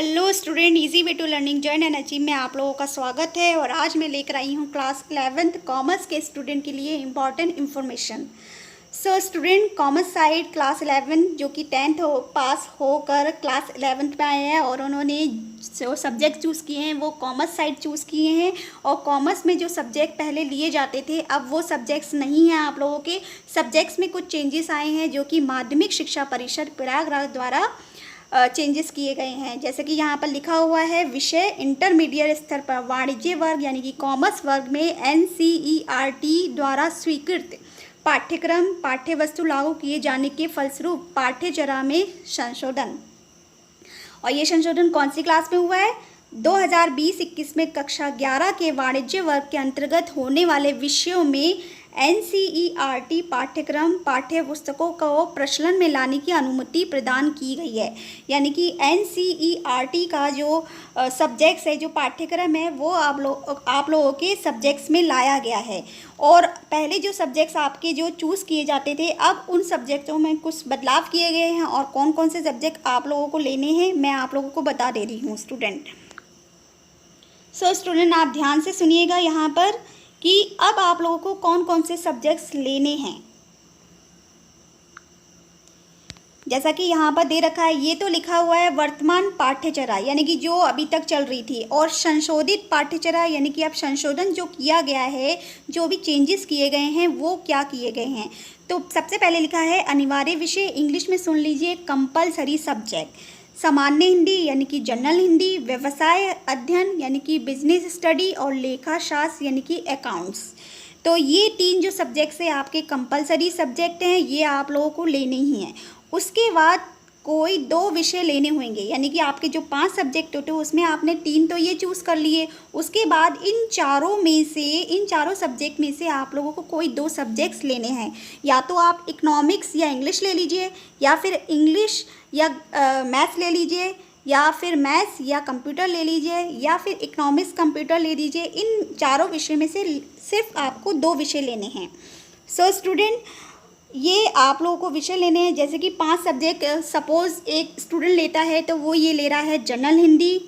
Hello student, easy way to learning join and achieve में आप लोगों का स्वागत है। और आज मैं लेकर आई हूँ क्लास 11th कॉमर्स के स्टूडेंट के लिए important information. So student, commerce side class 11 जो कि 10th पास होकर क्लास 11th में आए हैं और उन्होंने जो सब्जेक्ट चूज़ किए हैं वो कॉमर्स साइड चूज़ किए हैं। और कॉमर्स में जो सब्जेक्ट पहले लिए जाते थे अब वो सब्जेक्ट्स नहीं हैं। आप लोगों के सब्जेक्ट्स में कुछ चेंजेस आए हैं जो कि माध्यमिक शिक्षा परिषद प्रयागराज द्वारा चेंजेस किए गए हैं। जैसे कि यहाँ पर लिखा हुआ है, विषय इंटरमीडिएट स्तर पर वाणिज्य वर्ग यानी कि कॉमर्स वर्ग में NCERT द्वारा स्वीकृत पाठ्यक्रम पाठ्य वस्तु लागू किए जाने के फलस्वरूप पाठ्यचर्या में संशोधन। और ये संशोधन कौन सी क्लास में हुआ है? 2020-21 में कक्षा 11 के वाणिज्य वर्ग के अंतर्गत होने वाले विषयों में NCERT पाठ्यक्रम पाठ्य पुस्तकों को प्रचलन में लाने की अनुमति प्रदान की गई है। यानी कि NCERT का जो सब्जेक्ट्स है, जो पाठ्यक्रम है, वो आप लोगों के सब्जेक्ट्स में लाया गया है। और पहले जो सब्जेक्ट्स आपके जो चूज़ किए जाते थे अब उन सब्जेक्टों में कुछ बदलाव किए गए हैं। और कौन कौन से सब्जेक्ट आप लोगों को लेने हैं मैं आप लोगों को बता दे रही हूँ स्टूडेंट। सो स्टूडेंट, आप ध्यान से सुनिएगा यहाँ पर कि अब आप लोगों को कौन कौन से सब्जेक्ट्स लेने हैं। जैसा कि यहाँ पर दे रखा है, ये तो लिखा हुआ है वर्तमान पाठ्यचर्या यानी कि जो अभी तक चल रही थी, और संशोधित पाठ्यचर्या यानी कि अब संशोधन जो किया गया है, जो भी चेंजेस किए गए हैं वो क्या किए गए हैं। तो सबसे पहले लिखा है अनिवार्य विषय, इंग्लिश में सुन लीजिए कंपलसरी सब्जेक्ट, सामान्य हिंदी यानी कि जनरल हिंदी, व्यवसाय अध्ययन यानी कि बिजनेस स्टडी, और लेखा शास्त्र यानी कि अकाउंट्स। तो ये 3 जो सब्जेक्ट्स हैं आपके कंपलसरी सब्जेक्ट हैं, ये आप लोगों को लेने ही हैं। उसके बाद कोई 2 विषय लेने होंगे, यानी कि आपके जो 5 सब्जेक्ट होते हैं उसमें आपने 3 तो ये चूज़ कर लिए। उसके बाद इन चारों सब्जेक्ट में से आप लोगों को कोई 2 सब्जेक्ट्स लेने हैं। या तो आप इकोनॉमिक्स या इंग्लिश ले लीजिए, या फिर इंग्लिश या मैथ्स ले लीजिए, या फिर मैथ्स या कंप्यूटर ले लीजिए, या फिर इकोनॉमिक्स कंप्यूटर ले लीजिए। इन चारों विषय में से सिर्फ आपको 2 विषय लेने हैं। सो स्टूडेंट, ये आप लोगों को विषय लेने हैं। जैसे कि 5 सब्जेक्ट सपोज़ एक स्टूडेंट लेता है तो वो ये ले रहा है general Hindi,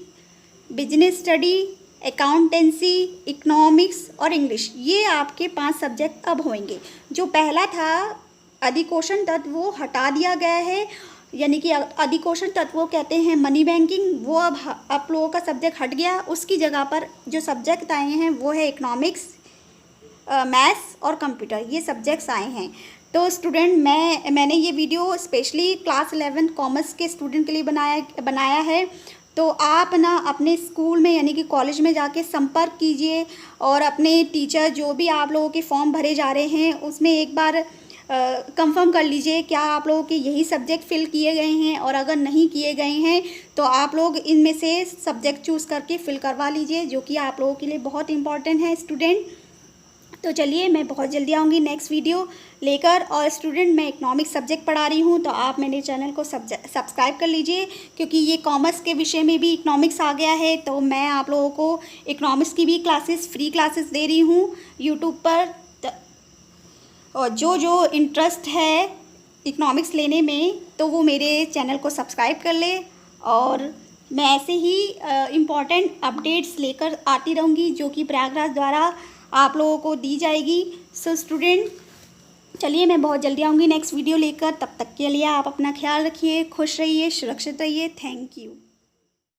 business study, accountancy, economics और इंग्लिश। ये आपके 5 सब्जेक्ट अब होंगे। जो पहला था अधिकोषण तत्व वो हटा दिया गया है, यानी कि अधिकोषण तत्व कहते हैं मनी बैंकिंग, वो अब आप लोगों का सब्जेक्ट हट गया। उसकी जगह पर जो सब्जेक्ट आए हैं वो है इकोनॉमिक्स, मैथ्स और कंप्यूटर, ये सब्जेक्ट्स आए हैं। तो स्टूडेंट, मैंने ये वीडियो स्पेशली क्लास 11 कॉमर्स के स्टूडेंट के लिए बनाया है। तो आप ना अपने स्कूल में यानी कि कॉलेज में जाके संपर्क कीजिए और अपने टीचर जो भी आप लोगों के फॉर्म भरे जा रहे हैं उसमें एक बार कंफर्म कर लीजिए क्या आप लोगों के यही सब्जेक्ट फिल किए गए हैं। और अगर नहीं किए गए हैं तो आप लोग इनमें से सब्जेक्ट चूज़ करके फिल करवा लीजिए, जो कि आप लोगों के लिए बहुत इंपॉर्टेंट है स्टूडेंट। तो चलिए, मैं बहुत जल्दी आऊँगी नेक्स्ट वीडियो लेकर। और स्टूडेंट, मैं इकोनॉमिक्स सब्जेक्ट पढ़ा रही हूँ तो आप मेरे चैनल को सब्सक्राइब कर लीजिए, क्योंकि ये कॉमर्स के विषय में भी इकोनॉमिक्स आ गया है। तो मैं आप लोगों को इकोनॉमिक्स की भी फ्री क्लासेस दे रही हूँ यूट्यूब पर। और जो इंटरेस्ट है इकोनॉमिक्स लेने में तो वो मेरे चैनल को सब्सक्राइब कर ले। और मैं ऐसे ही इम्पॉर्टेंट अपडेट्स लेकर आती रहूँगी जो कि प्रयागराज द्वारा आप लोगों को दी जाएगी। सो स्टूडेंट, चलिए, मैं बहुत जल्दी आऊँगी नेक्स्ट वीडियो लेकर। तब तक के लिए आप अपना ख्याल रखिए, खुश रहिए, सुरक्षित रहिए। Thank you.